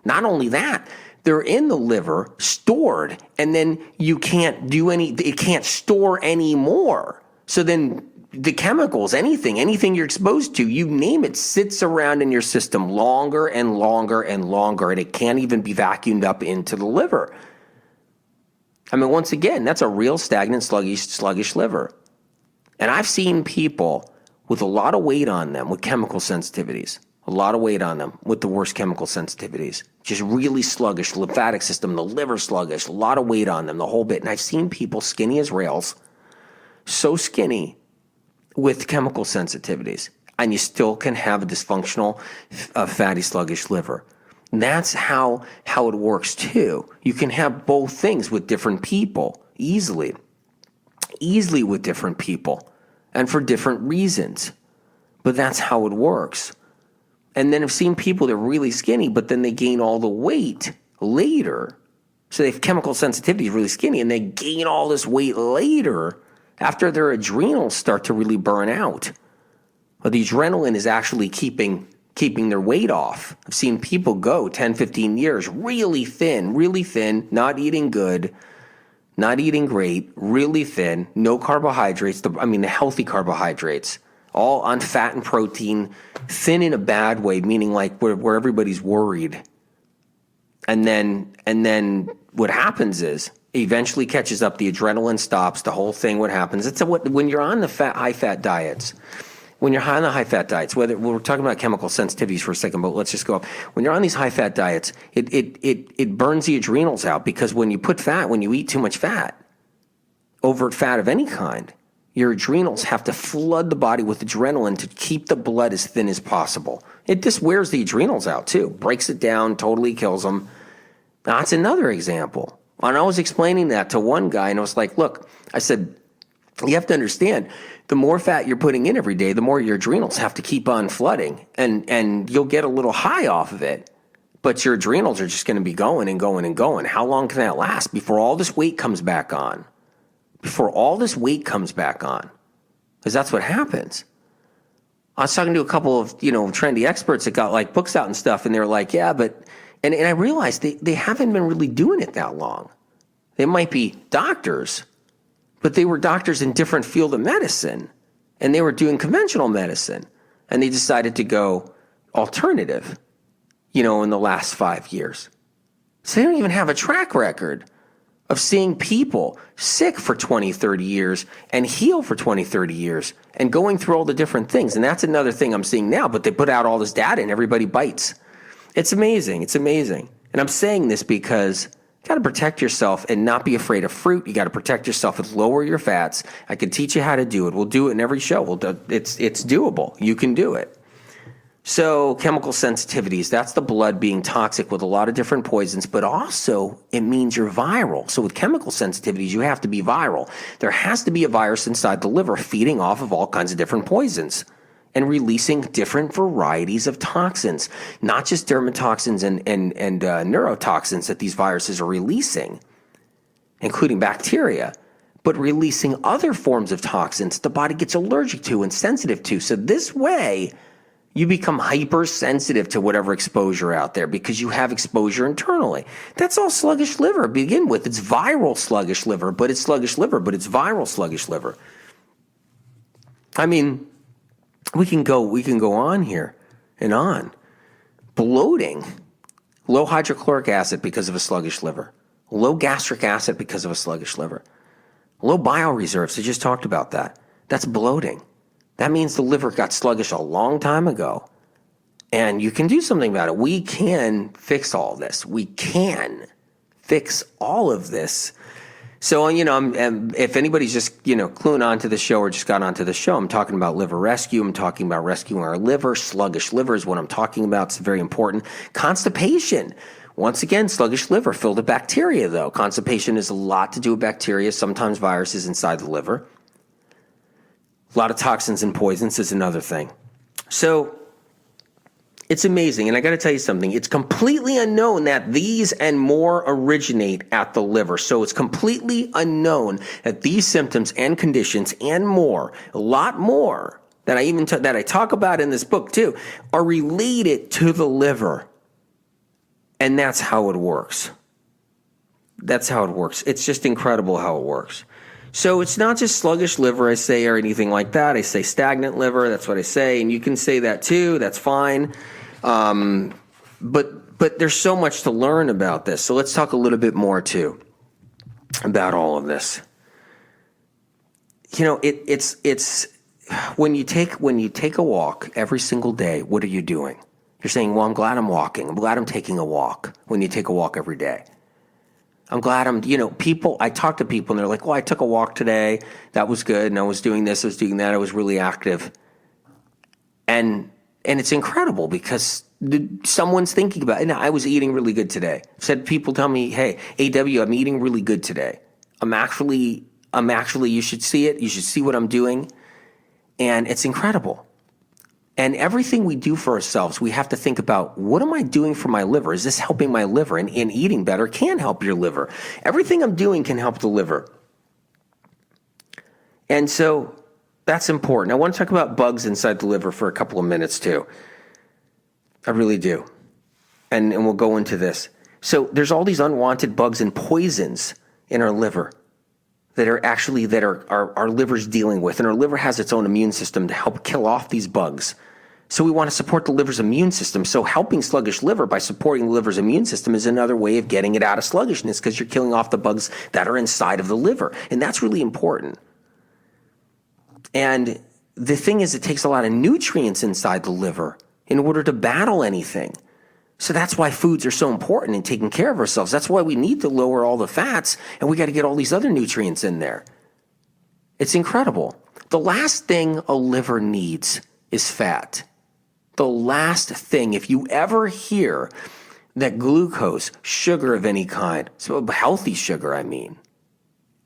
Not only that, they're in the liver, stored, and then it can't store anymore. So then the chemicals, anything you're exposed to, you name it, sits around in your system longer and longer and longer, and it can't even be vacuumed up into the liver. Once again, that's a real stagnant, sluggish liver. And I've seen people with a lot of weight on them with chemical sensitivities, a lot of weight on them with the worst chemical sensitivities, just really sluggish, lymphatic system, the liver sluggish, a lot of weight on them, the whole bit. And I've seen people skinny as rails, so skinny, with chemical sensitivities, and you still can have a dysfunctional, fatty, sluggish liver. And that's how it works too. You can have both things with different people easily with different people and for different reasons. But that's how it works. And then I've seen people that are really skinny, but then they gain all the weight later. So they have chemical sensitivity, really skinny, and they gain all this weight later after their adrenals start to really burn out. But the adrenaline is actually keeping their weight off. I've seen people go 10, 15 years really thin, not eating good, not eating great, really thin, no carbohydrates, the healthy carbohydrates, all on fat and protein, thin in a bad way, meaning like where everybody's worried. And then what happens is, eventually catches up, the adrenaline stops, the whole thing, what happens? When you're on the high-fat diets, whether we're talking about chemical sensitivities for a second, but let's just go up. When you're on these high-fat diets, it burns the adrenals out, because when you eat too much fat, overt fat of any kind, your adrenals have to flood the body with adrenaline to keep the blood as thin as possible. It just wears the adrenals out too, breaks it down, totally kills them. That's another example. And I was explaining that to one guy, and I was like, look, I said, you have to understand, the more fat you're putting in every day, the more your adrenals have to keep on flooding, and you'll get a little high off of it, but your adrenals are just going to be going and going and going. How long can that last before all this weight comes back on? Because that's what happens. I was talking to a couple of, trendy experts that got like books out and stuff, and they were like, yeah, but... And I realized they haven't been really doing it that long. They might be doctors, but they were doctors in different field of medicine, and they were doing conventional medicine, and they decided to go alternative, in the last 5 years. So they don't even have a track record of seeing people sick for 20, 30 years and heal for 20, 30 years and going through all the different things. And that's another thing I'm seeing now, but they put out all this data and everybody bites. It's amazing. And I'm saying this because You got to protect yourself and not be afraid of fruit. You got to protect yourself and lower your fats. I can teach you how to do it. We'll do it in every show. It's doable. You can do it. So chemical sensitivities, that's the blood being toxic with a lot of different poisons, but also it means you're viral. So with chemical sensitivities, you have to be viral. There has to be a virus inside the liver feeding off of all kinds of different poisons and releasing different varieties of toxins, not just dermatoxins and neurotoxins that these viruses are releasing, including bacteria, but releasing other forms of toxins the body gets allergic to and sensitive to. So this way, you become hypersensitive to whatever exposure out there because you have exposure internally. That's all sluggish liver to begin with. It's viral sluggish liver, but it's sluggish liver, but it's viral sluggish liver. I mean, we can go on here and on. Bloating, low hydrochloric acid because of a sluggish liver, low gastric acid because of a sluggish liver, low bile reserves. I just talked about that. That's bloating. That means the liver got sluggish a long time ago, and you can do something about it. We can fix all this. We can fix all of this. So, if anybody's just, cluing onto the show or just got onto the show, I'm talking about liver rescue. I'm talking about rescuing our liver. Sluggish liver is what I'm talking about. It's very important. Constipation. Once again, sluggish liver filled with bacteria, though. Constipation has a lot to do with bacteria, sometimes viruses inside the liver. A lot of toxins and poisons is another thing. So it's amazing. And I got to tell you something. It's completely unknown that these and more originate at the liver. So it's completely unknown that these symptoms and conditions and more, a lot more that I talk about in this book too, are related to the liver. And that's how it works. That's how it works. It's just incredible how it works. So it's not just sluggish liver, I say, or anything like that. I say stagnant liver. That's what I say. And you can say that too. That's fine. But there's so much to learn about this. So let's talk a little bit more too about all of this. It's when you take a walk every single day, what are you doing? You're saying, well, I'm glad I'm walking. I'm glad I'm taking a walk when you take a walk every day. I'm glad I talk to people and they're like, well, I took a walk today. That was good. And I was doing this, I was doing that. I was really active. And it's incredible because someone's thinking about it. And I was eating really good today. People tell me, hey, AW, I'm eating really good today. I'm actually, you should see it. You should see what I'm doing. And it's incredible. And everything we do for ourselves, we have to think about, what am I doing for my liver? Is this helping my liver? And eating better can help your liver. Everything I'm doing can help the liver. And so that's important. I want to talk about bugs inside the liver for a couple of minutes too. I really do. And we'll go into this. So there's all these unwanted bugs and poisons in our liver that are our liver's dealing with. And our liver has its own immune system to help kill off these bugs. So we want to support the liver's immune system. So helping sluggish liver by supporting the liver's immune system is another way of getting it out of sluggishness because you're killing off the bugs that are inside of the liver. And that's really important. And the thing is, it takes a lot of nutrients inside the liver in order to battle anything. So that's why foods are so important in taking care of ourselves. That's why we need to lower all the fats, and we got to get all these other nutrients in there. It's incredible. The last thing a liver needs is fat. The last thing, if you ever hear that glucose, sugar of any kind, so healthy sugar,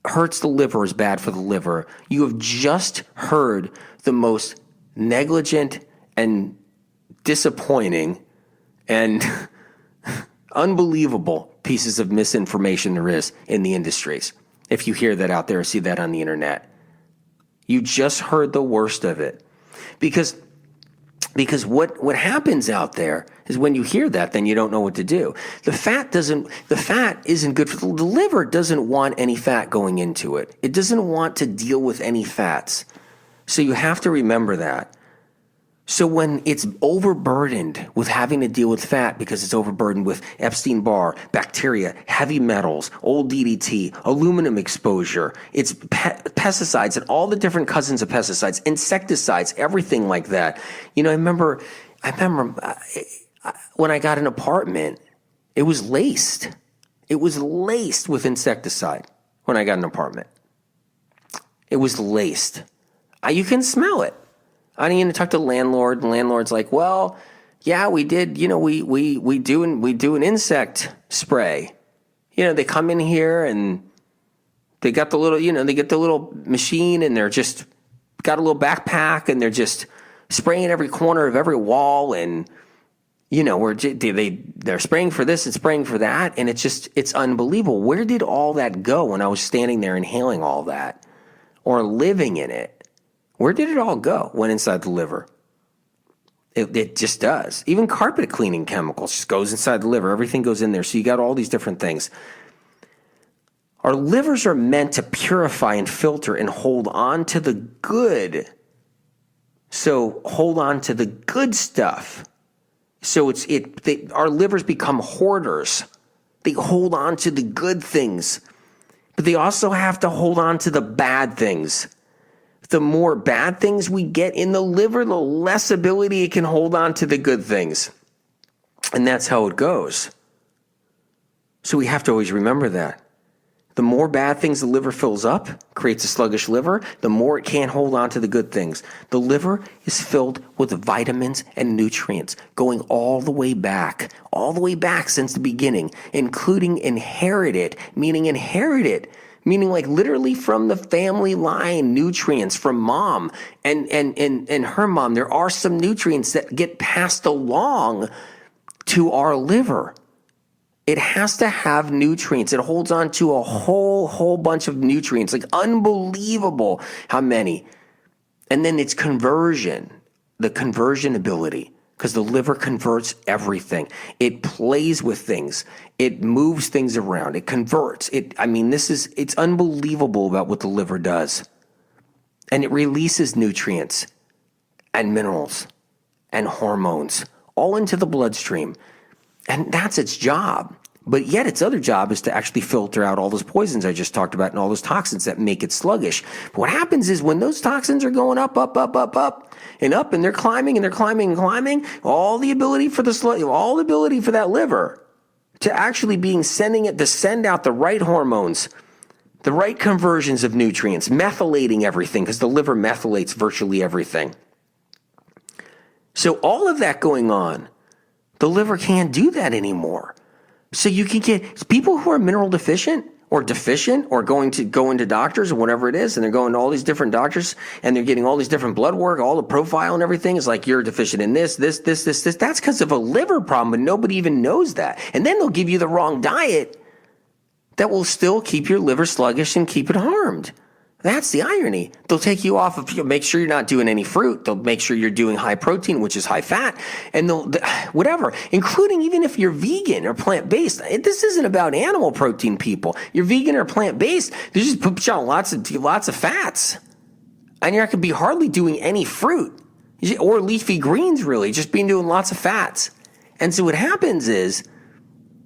hurts the liver, is bad for the liver, you have just heard the most negligent and disappointing and unbelievable pieces of misinformation there is in the industries. If you hear that out there or see that on the internet, you just heard the worst of it. Because what happens out there is when you hear that, then you don't know what to do. The fat isn't good for the liver. Doesn't want any fat going into it. It doesn't want to deal with any fats. So you have to remember that. So when it's overburdened with having to deal with fat because it's overburdened with Epstein-Barr, bacteria, heavy metals, old DDT, aluminum exposure, it's pesticides and all the different cousins of pesticides, insecticides, everything like that. I remember when I got an apartment, it was laced. It was laced with insecticide when I got an apartment. It was laced. You can smell it. I didn't even talk to the landlord. The landlord's like, well, yeah, we did, we do an insect spray. They come in here and they got the little, they get the little machine and they're just got a little backpack and they're just spraying every corner of every wall and, they're spraying for this and spraying for that. And it's unbelievable. Where did all that go when I was standing there inhaling all that or living in it? Where did it all go? Went inside the liver. It just does. Even carpet cleaning chemicals just goes inside the liver. Everything goes in there. So you got all these different things. Our livers are meant to purify and filter and hold on to the good. So hold on to the good stuff. So our livers become hoarders. They hold on to the good things. But they also have to hold on to the bad things. The more bad things we get in the liver, the less ability it can hold on to the good things. And that's how it goes. So we have to always remember that. The more bad things the liver fills up, creates a sluggish liver, the more it can't hold on to the good things. The liver is filled with vitamins and nutrients going all the way back since the beginning, including inherited, meaning like literally from the family line, nutrients from mom and her mom. There are some nutrients that get passed along to our liver. It has to have nutrients. It holds on to a whole bunch of nutrients, like unbelievable how many. And then it's conversion, the conversion ability, because the liver converts everything. It plays with things. It moves things around. It converts. It's unbelievable about what the liver does. And it releases nutrients and minerals and hormones all into the bloodstream. And that's its job. But yet its other job is to actually filter out all those poisons I just talked about and all those toxins that make it sluggish. But what happens is when those toxins are going up, and they're climbing and they're climbing and climbing, all the ability for that liver to actually sending it to send out the right hormones, the right conversions of nutrients, methylating everything, because the liver methylates virtually everything. So all of that going on, the liver can't do that anymore. So you can get people who are mineral deficient or going to go into doctors or whatever it is, and they're going to all these different doctors and they're getting all these different blood work, all the profile and everything is like, you're deficient in this. That's because of a liver problem, but nobody even knows that. And then they'll give you the wrong diet that will still keep your liver sluggish and keep it harmed. That's the irony. They'll take you off of, make sure you're not doing any fruit. They'll make sure you're doing high protein, which is high fat, and whatever, including even if you're vegan or plant-based. This isn't about animal protein, people. You're vegan or plant-based, they just put you on lots of fats. And you're not going to be hardly doing any fruit or leafy greens, really, just doing lots of fats. And so what happens is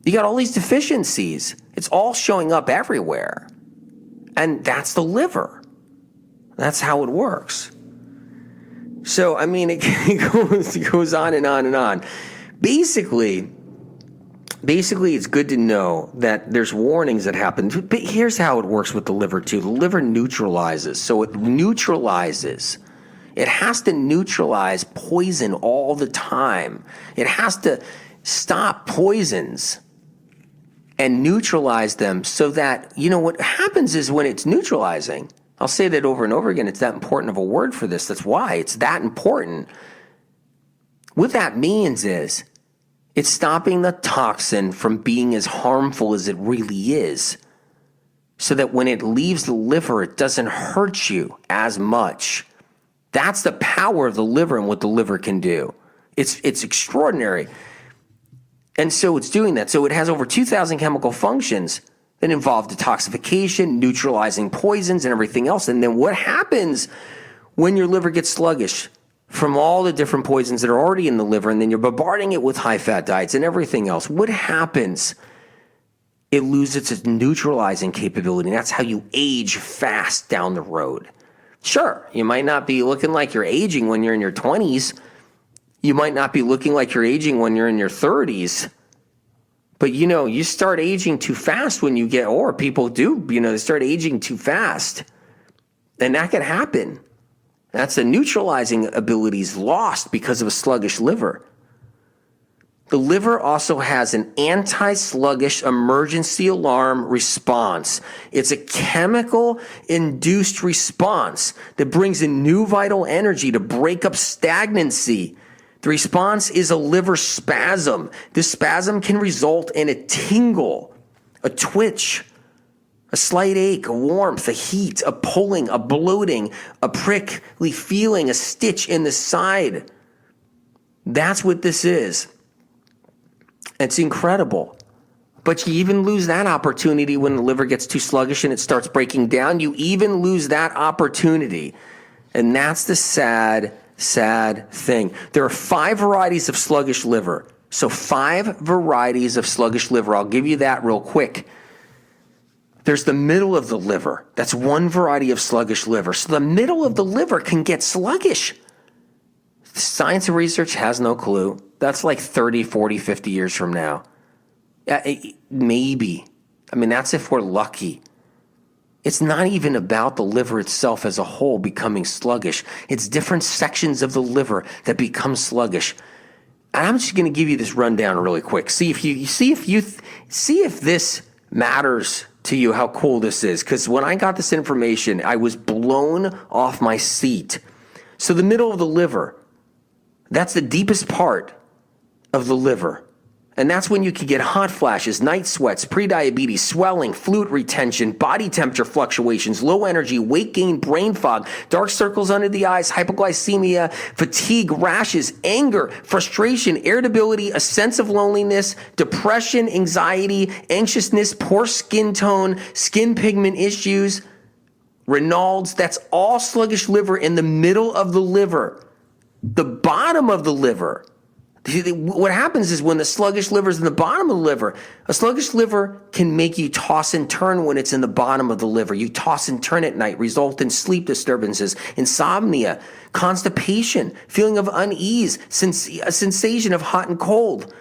you got all these deficiencies. It's all showing up everywhere. And that's the liver. That's how it works. So, it goes on and on and on. Basically, it's good to know that there's warnings that happen. But here's how it works with the liver, too. The liver neutralizes. So it neutralizes. It has to neutralize poison all the time. It has to stop poisons and neutralize them so that, what happens is when it's neutralizing, I'll say that over and over again, it's that important of a word for this. That's why it's that important. What that means is it's stopping the toxin from being as harmful as it really is, so that when it leaves the liver, it doesn't hurt you as much. That's the power of the liver and what the liver can do. It's extraordinary. And so it's doing that. So it has over 2,000 chemical functions that involve detoxification, neutralizing poisons, and everything else. And then what happens when your liver gets sluggish from all the different poisons that are already in the liver, and then you're bombarding it with high-fat diets and everything else? What happens? It loses its neutralizing capability, and that's how you age fast down the road. Sure, you might not be looking like you're aging when you're in your 20s. You might not be looking like you're aging when you're in your 30s, But, you start aging too fast when you get, or people do, they start aging too fast. And that can happen. That's the neutralizing abilities lost because of a sluggish liver. The liver also has an anti-sluggish emergency alarm response. It's a chemical-induced response that brings in new vital energy to break up stagnancy. The response is a liver spasm. This spasm can result in a tingle, a twitch, a slight ache, a warmth, a heat, a pulling, a bloating, a prickly feeling, a stitch in the side. That's what this is. It's incredible. But you even lose that opportunity when the liver gets too sluggish and it starts breaking down. You even lose that opportunity. And that's the sad thing. There are 5 varieties of sluggish liver. So 5 varieties of sluggish liver. I'll give you that real quick. There's the middle of the liver. That's one variety of sluggish liver. So the middle of the liver can get sluggish. Science and research has no clue. That's like 30, 40, 50 years from now. Maybe. That's if we're lucky. It's not even about the liver itself as a whole becoming sluggish. It's different sections of the liver that become sluggish. And I'm just going to give you this rundown really quick. See if this matters to you, how cool this is. Because when I got this information, I was blown off my seat. So the middle of the liver, that's the deepest part of the liver. And that's when you can get hot flashes, night sweats, prediabetes, swelling, fluid retention, body temperature fluctuations, low energy, weight gain, brain fog, dark circles under the eyes, hypoglycemia, fatigue, rashes, anger, frustration, irritability, a sense of loneliness, depression, anxiety, anxiousness, poor skin tone, skin pigment issues, Raynaud's. That's all sluggish liver in the middle of the liver. The bottom of the liver. What happens is when the sluggish liver is in the bottom of the liver, a sluggish liver can make you toss and turn when it's in the bottom of the liver. You toss and turn at night, result in sleep disturbances, insomnia, constipation, feeling of unease, a sensation of hot and cold.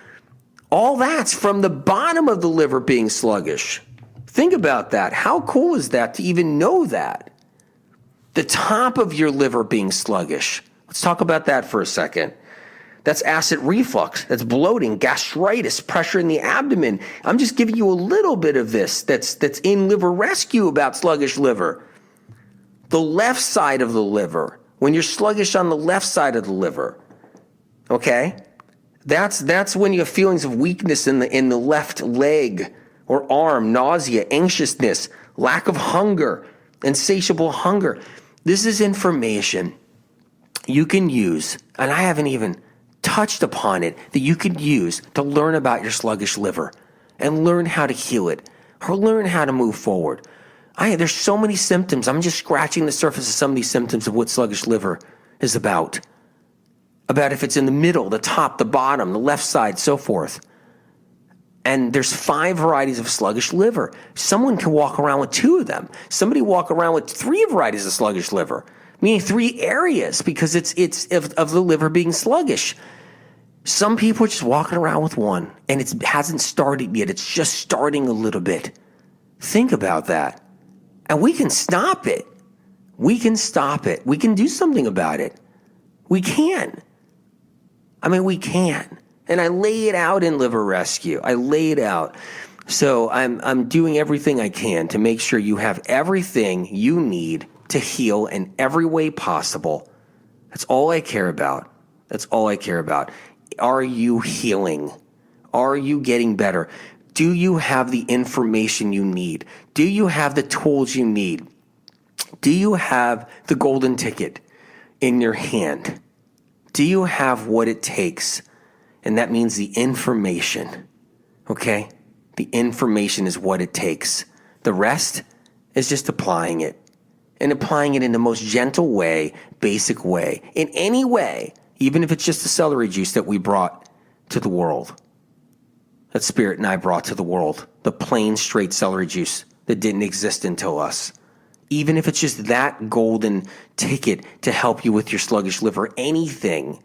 All that's from the bottom of the liver being sluggish. Think about that. How cool is that to even know that? The top of your liver being sluggish. Let's talk about that for a second. That's acid reflux. That's bloating, gastritis, pressure in the abdomen. I'm just giving you a little bit of this that's in Liver Rescue about sluggish liver. The left side of the liver, when you're sluggish on the left side of the liver, okay? That's when you have feelings of weakness in the left leg or arm, nausea, anxiousness, lack of hunger, insatiable hunger. This is information you can use, and I haven't even touched upon it, that you can use to learn about your sluggish liver and learn how to heal it or learn how to move forward. There's so many symptoms. I'm just scratching the surface of some of these symptoms of what sluggish liver is about if it's in the middle, the top, the bottom, the left side, so forth. And there's 5 varieties of sluggish liver. Someone can walk around with 2 of them. Somebody walk around with 3 varieties of sluggish liver, meaning 3 areas because it's of the liver being sluggish. Some people are just walking around with 1, and it hasn't started yet. It's just starting a little bit. Think about that. And we can stop it. We can stop it. We can do something about it. We can. We can. And I lay it out in Liver Rescue. I lay it out. So I'm doing everything I can to make sure you have everything you need to heal in every way possible. That's all I care about. That's all I care about. Are you healing? Are you getting better? Do you have the information you need? Do you have the tools you need? Do you have the golden ticket in your hand? Do you have what it takes? And that means the information, okay? The information is what it takes. The rest is just applying it. And applying it in the most gentle way, basic way, in any way, even if it's just the celery juice that we brought to the world, that Spirit and I brought to the world, the plain, straight celery juice that didn't exist until us. Even if it's just that golden ticket to help you with your sluggish liver, anything.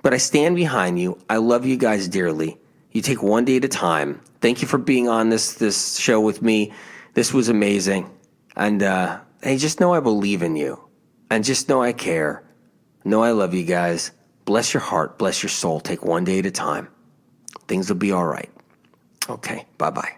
But I stand behind you. I love you guys dearly. You take one day at a time. Thank you for being on this show with me. This was amazing. And hey, just know I believe in you. And just know I care. Know I love you guys. Bless your heart. Bless your soul. Take one day at a time. Things will be all right. Okay. Bye-bye.